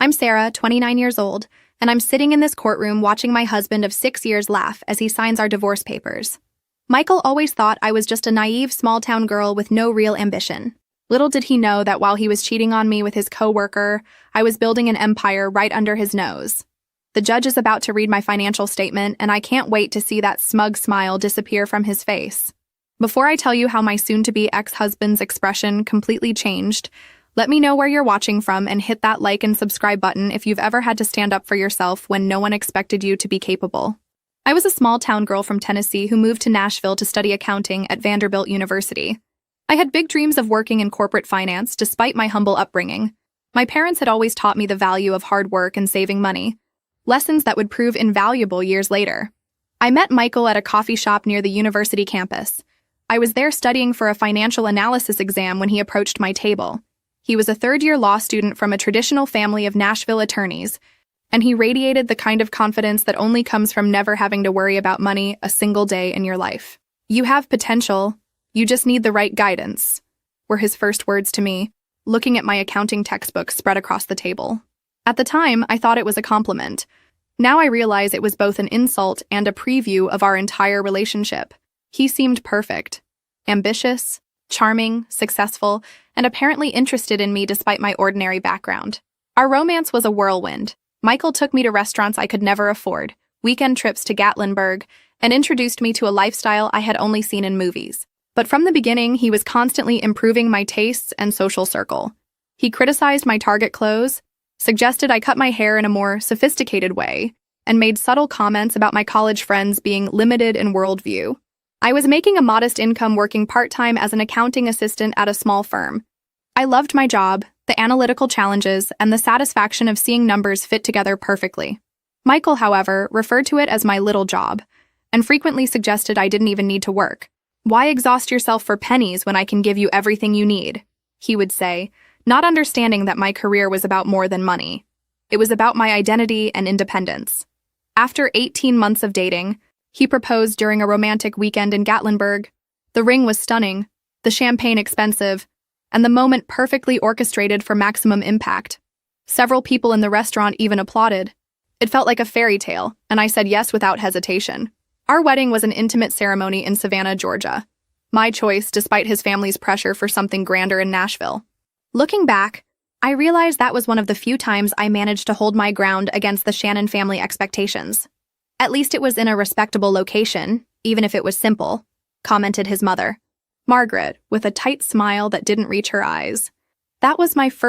I'm Sarah, 29 years old, and I'm sitting in this courtroom watching my husband of 6 years laugh as he signs our divorce papers. Michael always thought I was just a naive small-town girl with no real ambition. Little did he know that while he was cheating on me with his co-worker, I was building an empire right under his nose. The judge is about to read my financial statement, and I can't wait to see that smug smile disappear from his face. Before I tell you how my soon-to-be ex-husband's expression completely changed, let me know where you're watching from and hit that like and subscribe button if you've ever had to stand up for yourself when no one expected you to be capable. I was a small-town girl from Tennessee who moved to Nashville to study accounting at Vanderbilt University. I had big dreams of working in corporate finance despite my humble upbringing. My parents had always taught me the value of hard work and saving money, lessons that would prove invaluable years later. I met Michael at a coffee shop near the university campus. I was there studying for a financial analysis exam when he approached my table. He was a third-year law student from a traditional family of Nashville attorneys, and he radiated the kind of confidence that only comes from never having to worry about money a single day in your life. "You have potential. You just need the right guidance," were his first words to me, looking at my accounting textbook spread across the table. At the time, I thought it was a compliment. Now I realize it was both an insult and a preview of our entire relationship. He seemed perfect, ambitious, charming, successful, and apparently interested in me despite my ordinary background. Our romance was a whirlwind. Michael took me to restaurants I could never afford, weekend trips to Gatlinburg, and introduced me to a lifestyle I had only seen in movies. But from the beginning, he was constantly improving my tastes and social circle. He criticized my Target clothes, suggested I cut my hair in a more sophisticated way, and made subtle comments about my college friends being limited in worldview. I was making a modest income working part-time as an accounting assistant at a small firm. I loved my job, the analytical challenges, and the satisfaction of seeing numbers fit together perfectly. Michael, however, referred to it as my little job, and frequently suggested I didn't even need to work. "Why exhaust yourself for pennies when I can give you everything you need?" he would say, not understanding that my career was about more than money. It was about my identity and independence. After 18 months of dating, he proposed during a romantic weekend in Gatlinburg. The ring was stunning, the champagne expensive, and the moment perfectly orchestrated for maximum impact. Several people in the restaurant even applauded. It felt like a fairy tale, and I said yes without hesitation. Our wedding was an intimate ceremony in Savannah, Georgia. My choice, despite his family's pressure for something grander in Nashville. Looking back, I realized that was one of the few times I managed to hold my ground against the Shannon family expectations. "At least it was in a respectable location, even if it was simple," commented his mother, Margaret, with a tight smile that didn't reach her eyes. That was my first